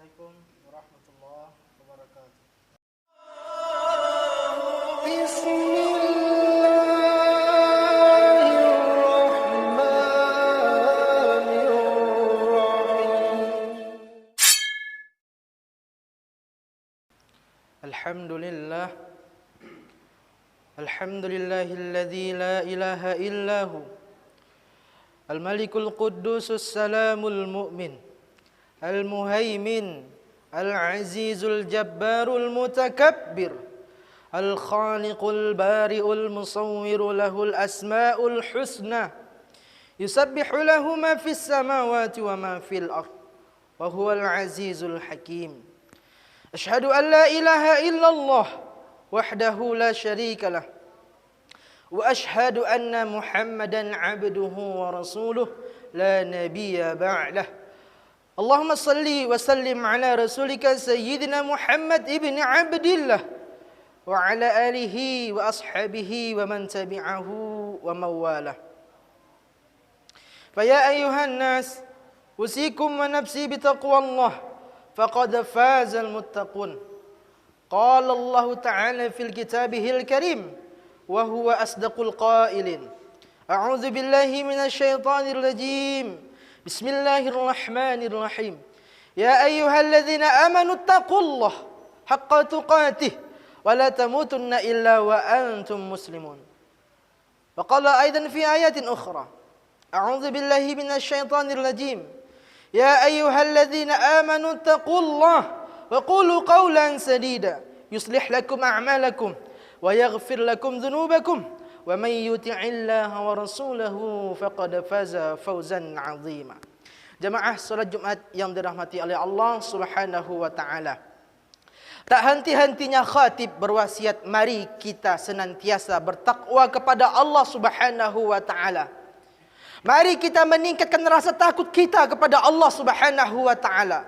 Assalamualaikum warahmatullahi wabarakatuh. Alhamdulillah. Alhamdulillahilladzi la ilaha illahu Al-Malikul Quddusus Salamul Mu'min Al-Muhaimin Al-Azizul Jabbarul Mutakabbir Al-Khaliqul Bari'ul Musawwiru Lahul Asma'ul Husna Yusabbihu lahu ma fis samawati wa ma fil ardh wa huwal azizul hakim. Asyhadu an la ilaha illallah wahdahu la syarika lah wa asyhadu anna Muhammadan abduhu wa rasuluh la nabiyya ba'dah. Allahumma salli wa sallim ala rasulika sayyidina Muhammad ibn Abdillah wa ala alihi wa ashabihi wa man tabi'ahu wa mawalah. Fa ya ayyuhan nas usikum wa nafsi bi taqwallah faqad fazal muttaqun. Qala Allah Ta'ala fil kitabihil karim wa huwa asdaqul qailin. A'udzu billahi minasy syaithanir rajim. Bismillahirrahmanirrahim. Ya ayyuhalladzina amanu taqullaha haqqa tuqatih wa la tamutunna illa wa antum muslimun. Wa qala aidan fi ayatin ukhra. A'udzu billahi minasy syaithanir rajim. Ya ayyuhalladzina amanu taqullaha wa qulu qawlan sadida yuslih lakum a'malakum wa yaghfir lakum dhunubakum wa may yuti'illaha wa rasulahu faqad faza fawzan 'azima. Jemaah salat Jumat yang dirahmati oleh Allah Subhanahu wa taala. Tak henti-hentinya khatib berwasiat, mari kita senantiasa bertakwa kepada Allah Subhanahu wa taala. Mari kita meningkatkan rasa takut kita kepada Allah Subhanahu wa taala.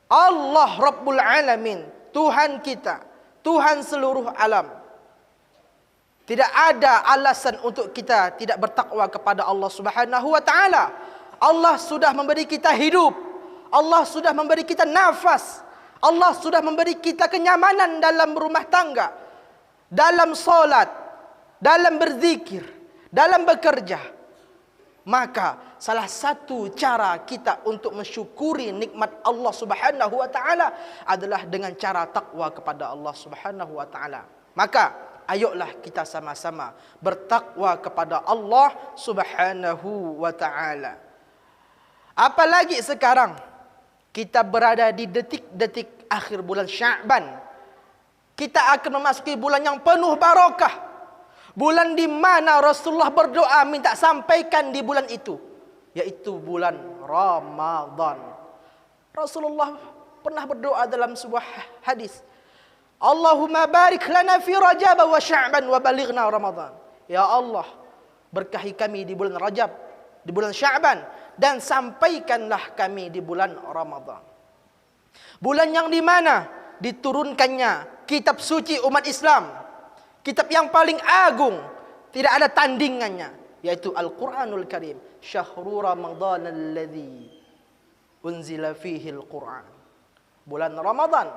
Allah Rabbul Alamin, Tuhan kita, Tuhan seluruh alam. Tidak ada alasan untuk kita tidak bertakwa kepada Allah Subhanahu wa taala. Allah sudah memberi kita hidup. Allah sudah memberi kita nafas. Allah sudah memberi kita kenyamanan dalam rumah tangga, dalam solat, dalam berzikir, dalam bekerja. Maka salah satu cara kita untuk mensyukuri nikmat Allah Subhanahu wa taala adalah dengan cara takwa kepada Allah Subhanahu wa taala. Maka ayolah kita sama-sama bertakwa kepada Allah Subhanahu wa taala. Apalagi sekarang kita berada di detik-detik akhir bulan Sya'ban. Kita akan memasuki bulan yang penuh barakah. Bulan di mana Rasulullah berdoa minta sampaikan di bulan itu, yaitu bulan Ramadan. Rasulullah pernah berdoa dalam sebuah hadis, Allahumma barik lana fi Rajab wa Sya'ban wa balighna Ramadan. Ya Allah, berkahi kami di bulan Rajab, di bulan Sya'ban, dan sampaikanlah kami di bulan Ramadan. Bulan yang di mana diturunkannya kitab suci umat Islam, kitab yang paling agung, tidak ada tandingannya, yaitu Al-Quranul Karim. Syahrul Ramadan alladzi unzila fihi Al-Quran. Bulan Ramadan,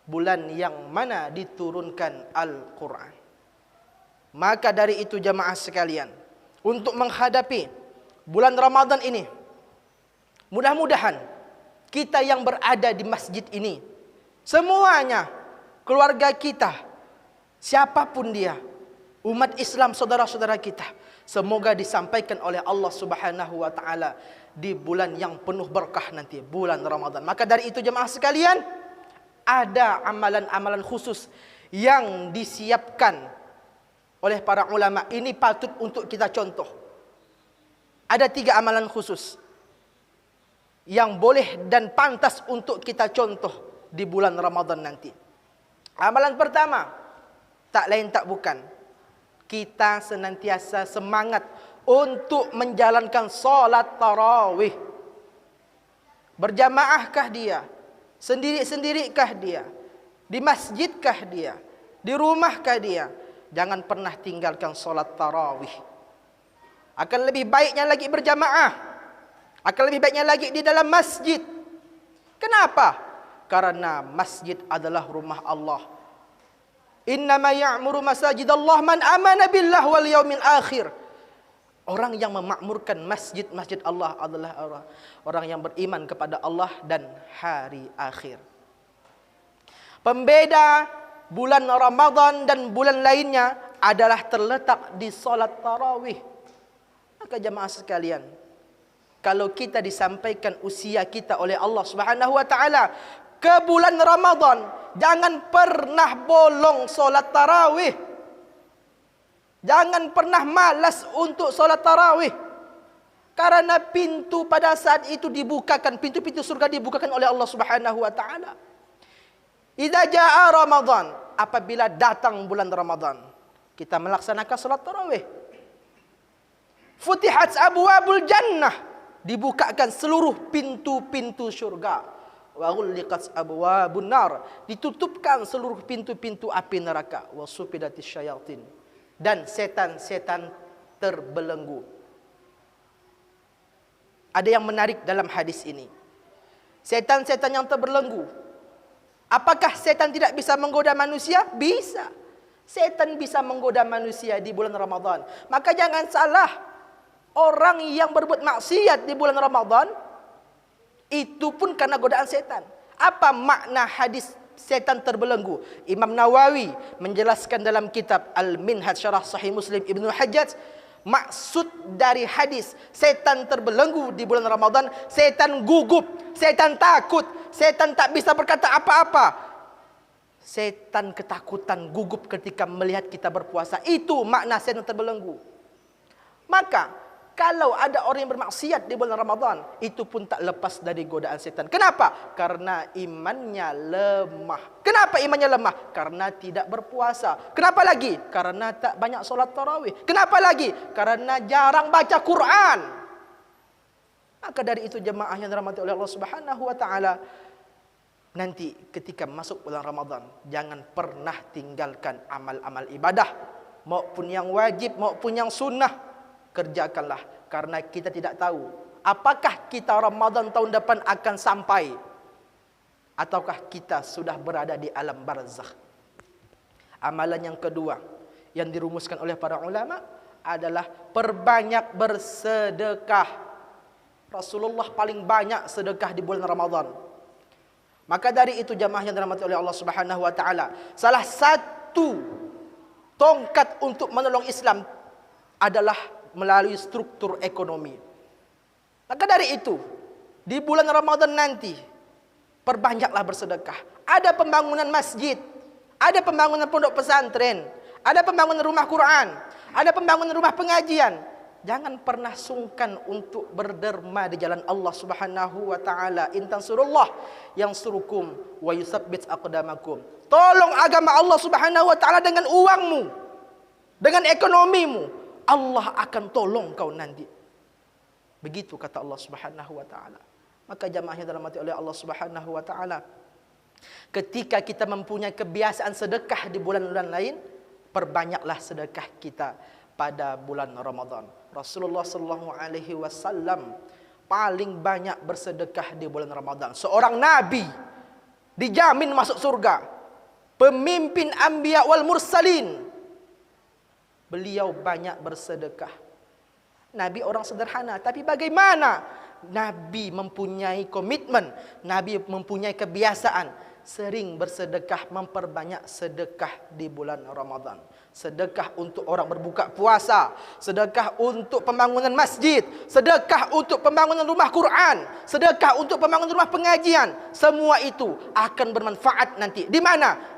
bulan yang mana diturunkan Al-Quran. Maka dari itu jamaah sekalian, untuk menghadapi bulan Ramadan ini, mudah-mudahan kita yang berada di masjid ini, semuanya, keluarga kita, siapapun dia, umat Islam saudara-saudara kita, semoga disampaikan oleh Allah Subhanahu wa taala di bulan yang penuh berkah nanti, bulan Ramadan. Maka dari itu jemaah sekalian, ada amalan-amalan khusus yang disiapkan oleh para ulama. Ini patut untuk kita contoh. Ada 3 amalan khusus yang boleh dan pantas untuk kita contoh di bulan Ramadan nanti. Amalan pertama, tak lain tak bukan, kita senantiasa semangat untuk menjalankan solat tarawih. Berjamaahkah dia? Sendiri-sendirikah dia? Di masjidkah dia? Di rumahkah dia? Jangan pernah tinggalkan solat tarawih. Akan lebih baiknya lagi berjamaah. Akan lebih baiknya lagi di dalam masjid. Kenapa? Karena masjid adalah rumah Allah. Innama ya'muru masajidallah man amana billah wal yaumil akhir. Orang yang memakmurkan masjid-masjid Allah adalah orang yang beriman kepada Allah dan hari akhir. Pembeda bulan Ramadan dan bulan lainnya adalah terletak di solat tarawih. Maka jemaah sekalian, kalau kita disampaikan usia kita oleh Allah Subhanahu wa taala ke bulan Ramadan, jangan pernah bolong solat tarawih. Jangan pernah malas untuk solat tarawih. Karena pintu pada saat itu dibukakan, pintu-pintu surga dibukakan oleh Allah Subhanahu wa taala. Idza jaa Ramadan, apabila datang bulan Ramadan, kita melaksanakan solat tarawih. Futihat abwabul jannah, dibukakan seluruh pintu-pintu surga. Wa ghulliqat abwabun nar, ditutupkan seluruh pintu-pintu api neraka. Wa sufidatis syayatin, dan setan-setan terbelenggu. Ada yang menarik dalam hadis ini. Setan-setan yang terbelenggu. Apakah setan tidak bisa menggoda manusia? Bisa. Setan bisa menggoda manusia di bulan Ramadan. Maka jangan salah. Orang yang berbuat maksiat di bulan Ramadan, itu pun karena godaan setan. Apa makna hadis setan terbelenggu? Imam Nawawi menjelaskan dalam kitab Al-Minhaj Syarah Sahih Muslim Ibnu Hajjaj, maksud dari hadis setan terbelenggu di bulan Ramadan, setan gugup, setan takut, setan tak bisa berkata apa-apa. Setan ketakutan, gugup ketika melihat kita berpuasa. Itu makna setan terbelenggu. Maka kalau ada orang yang bermaksiat di bulan Ramadan, itu pun tak lepas dari godaan setan. Kenapa? Karena imannya lemah. Kenapa imannya lemah? Karena tidak berpuasa. Kenapa lagi? Karena tak banyak solat tarawih. Kenapa lagi? Karena jarang baca Quran. Maka dari itu jemaah yang dirahmati oleh Allah Subhanahu wa taala, nanti ketika masuk bulan Ramadan, jangan pernah tinggalkan amal-amal ibadah, maupun yang wajib maupun yang sunnah. Kerjakanlah, karena kita tidak tahu apakah kita Ramadan tahun depan akan sampai, ataukah kita sudah berada di alam barzakh. Amalan yang kedua yang dirumuskan oleh para ulama adalah perbanyak bersedekah. Rasulullah paling banyak sedekah di bulan Ramadan. Maka dari itu jamaah yang dirahmati oleh Allah Subhanahu wa taala, salah satu tongkat untuk menolong Islam adalah melalui struktur ekonomi. Maka dari itu, di bulan Ramadan nanti, perbanyaklah bersedekah. Ada pembangunan masjid, ada pembangunan pondok pesantren, ada pembangunan rumah Quran, ada pembangunan rumah pengajian. Jangan pernah sungkan untuk berderma di jalan Allah Subhanahu wa taala. In tansurullah yansurukum wa yusabbit aqdamakum. Tolong agama Allah Subhanahu wa taala dengan uangmu, dengan ekonomimu. Allah akan tolong kau nanti. Begitu kata Allah Subhanahu wa taala. Maka jamaah yang dirahmati oleh Allah Subhanahu wa taala, ketika kita mempunyai kebiasaan sedekah di bulan-bulan lain, perbanyaklah sedekah kita pada bulan Ramadan. Rasulullah sallallahu alaihi wasallam paling banyak bersedekah di bulan Ramadan. Seorang nabi dijamin masuk surga. Pemimpin anbiya wal mursalin. Beliau banyak bersedekah. Nabi orang sederhana, tapi bagaimana? Nabi mempunyai komitmen, Nabi mempunyai kebiasaan sering bersedekah, memperbanyak sedekah di bulan Ramadan. Sedekah untuk orang berbuka puasa, sedekah untuk pembangunan masjid, sedekah untuk pembangunan rumah Quran, sedekah untuk pembangunan rumah pengajian. Semua itu akan bermanfaat nanti. Di mana?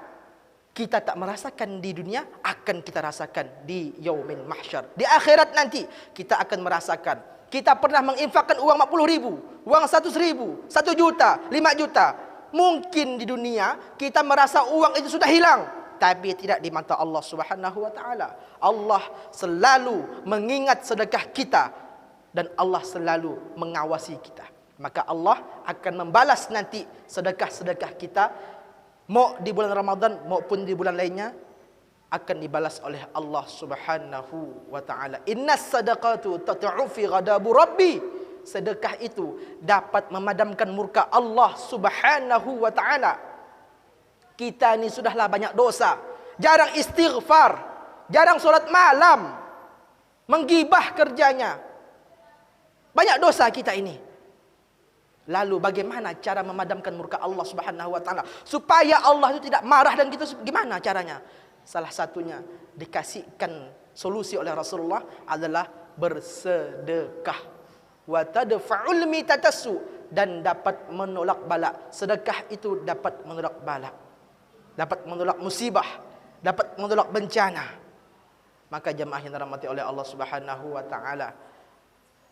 Kita tak merasakan di dunia, akan kita rasakan di yaumil mahsyar. Di akhirat nanti kita akan merasakan. Kita pernah menginfakkan uang 40.000, uang 100.000, 1 juta, 5 juta. Mungkin di dunia kita merasa uang itu sudah hilang, tapi tidak di mata Allah Subhanahu wa taala. Allah selalu mengingat sedekah kita dan Allah selalu mengawasi kita. Maka Allah akan membalas nanti sedekah-sedekah kita, mau di bulan Ramadan maupun di bulan lainnya, akan dibalas oleh Allah Subhanahu wa taala. Innas sadaqatu tat'u fi ghadabu rabbi. sedekah itu dapat memadamkan murka Allah Subhanahu wa ta'ala. Kita ni sudahlah banyak dosa, jarang istighfar, jarang solat malam, menggibah kerjanya. Banyak dosa kita ini. Lalu bagaimana cara memadamkan murka Allah Subhanahu wa ta'ala supaya Allah itu tidak marah dan kita, gimana caranya? Salah satunya dikasihkan solusi oleh Rasulullah adalah bersedekah. Wa tadfa'ul mitatassu, dan dapat menolak bala. Sedekah itu dapat menolak bala, dapat menolak musibah, dapat menolak bencana. Maka jemaah yang dirahmati oleh Allah Subhanahu wa ta'ala,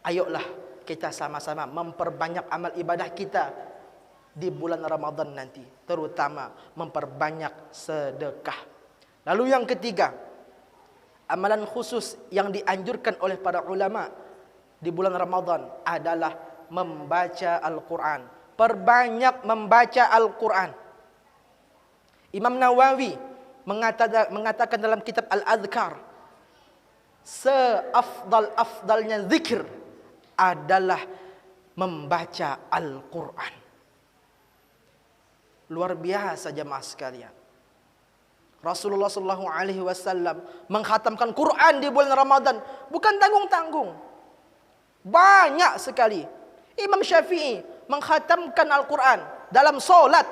ayolah kita sama-sama memperbanyak amal ibadah kita di bulan Ramadan nanti, terutama memperbanyak sedekah. Lalu yang ketiga, amalan khusus yang dianjurkan oleh para ulama di bulan Ramadan adalah membaca Al-Quran. Perbanyak membaca Al-Quran. Imam Nawawi mengatakan dalam kitab Al-Adhkar, seafdal-afdalnya zikir adalah membaca Al-Quran. Luar biasa jemaah sekalian. Rasulullah SAW mengkhatamkan Quran di bulan Ramadan bukan tanggung-tanggung. Banyak sekali. Imam Syafi'i mengkhatamkan Al-Quran dalam solat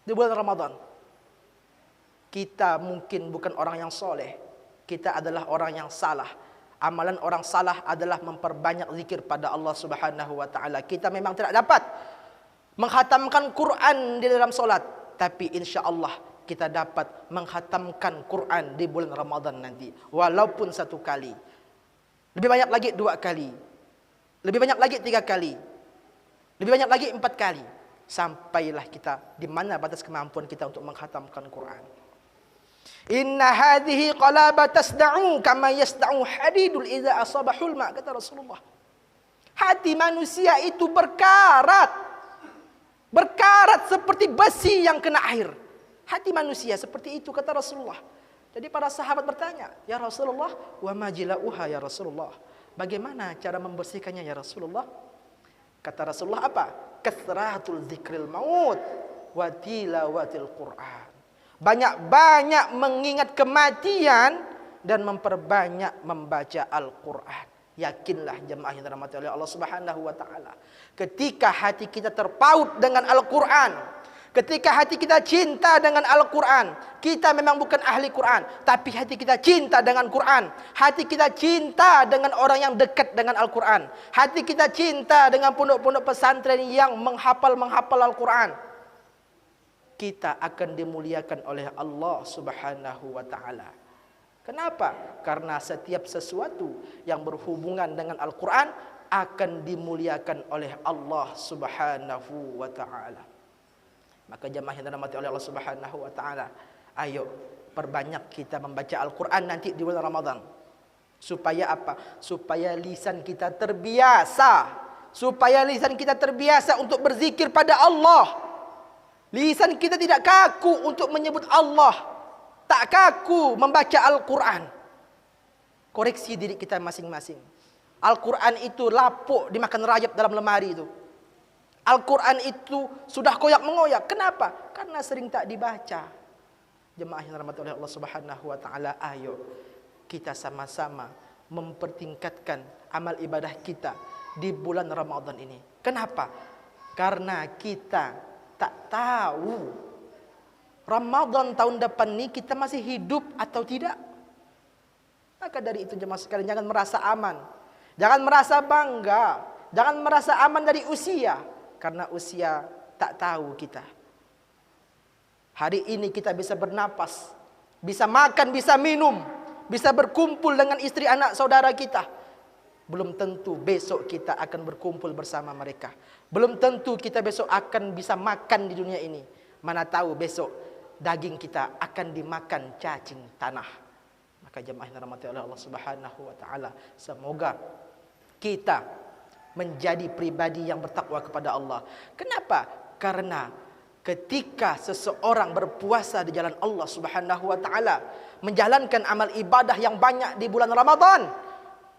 di bulan Ramadan. Kita mungkin bukan orang yang soleh, kita adalah orang yang salah. Amalan orang salah adalah memperbanyak zikir pada Allah Subhanahu wa ta'ala. Kita memang tidak dapat mengkhatamkan Quran di dalam solat, tapi insya Allah kita dapat mengkhatamkan Quran di bulan Ramadan nanti, walaupun 1 kali. Lebih banyak lagi 2 kali, lebih banyak lagi 3 kali, lebih banyak lagi 4 kali, sampailah kita di mana batas kemampuan kita untuk mengkhatamkan Quran. Inna hadhihi qalaba tasda'u kama yasda'u hadidul idza asabahul ma, kata Rasulullah. Hati manusia itu berkarat, berkarat seperti besi yang kena air. Hati manusia seperti itu, kata Rasulullah. Jadi para sahabat bertanya, ya Rasulullah, wa majilauha ya Rasulullah, bagaimana cara membersihkannya ya Rasulullah? Kata Rasulullah apa? Kathratul dzikril maut wa tilawatil Quran. Banyak-banyak mengingat kematian dan memperbanyak membaca Al-Quran. Yakinlah jemaah yang dirahmati oleh Allah Subhanahu wa ta'ala, ketika hati kita terpaut dengan Al-Quran, ketika hati kita cinta dengan Al-Quran, kita memang bukan ahli Quran, tapi hati kita cinta dengan Quran. Hati kita cinta dengan orang yang dekat dengan Al-Quran. Hati kita cinta dengan pondok-pondok pesantren yang menghafal Al-Quran. Kita akan dimuliakan oleh Allah Subhanahu wa ta'ala. Kenapa? Karena setiap sesuatu yang berhubungan dengan Al-Quran akan dimuliakan oleh Allah Subhanahu wa ta'ala. Maka jemaah yang dirahmati oleh Allah Subhanahu wa ta'ala, ayo perbanyak kita membaca Al-Quran nanti di bulan Ramadan. Supaya apa? Supaya lisan kita terbiasa. Supaya lisan kita terbiasa untuk berzikir pada Allah. Lisan kita tidak kaku untuk menyebut Allah, tak kaku membaca Al-Quran. Koreksi diri kita masing-masing. Al-Quran itu lapuk dimakan rayap dalam lemari itu. Al-Quran itu sudah koyak mengoyak. Kenapa? Karena sering tak dibaca. Jemaah yang dirahmati oleh Allah Subhanahu wa ta'ala, ayo kita sama-sama mempertingkatkan amal ibadah kita di bulan Ramadan ini. Kenapa? Karena kita tak tahu Ramadan tahun depan ini kita masih hidup atau tidak. Maka dari itu jemaah sekalian, jangan merasa aman, jangan merasa bangga, jangan merasa aman dari usia, karena usia tak tahu kita. Hari ini kita bisa bernapas, bisa makan, bisa minum, bisa berkumpul dengan istri anak saudara kita. Belum tentu besok kita akan berkumpul bersama mereka. Belum tentu kita besok akan bisa makan di dunia ini. Mana tahu besok daging kita akan dimakan cacing tanah. Maka jemaah yang dirahmati oleh Allah Subhanahu wa ta'ala, semoga kita menjadi pribadi yang bertakwa kepada Allah. Kenapa? Karena ketika seseorang berpuasa di jalan Allah Subhanahu wa ta'ala, menjalankan amal ibadah yang banyak di bulan Ramadan,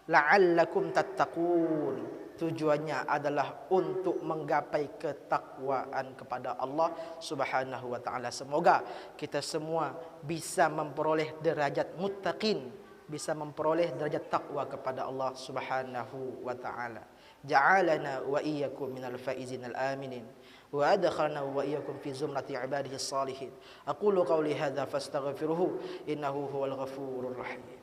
la'allakum tattaqun, tujuannya adalah untuk menggapai ketakwaan kepada Allah Subhanahu wa taala. Semoga kita semua bisa memperoleh derajat muttaqin, bisa memperoleh derajat takwa kepada Allah Subhanahu wa taala. Ja'alana wa iyyakum minal faizin al-aminin wa adkhalna wa iyyakum fi zumrati ibadihi salihin. Aqulu qawli hadza fastaghfiruhu innahu huwal ghafurur rahim.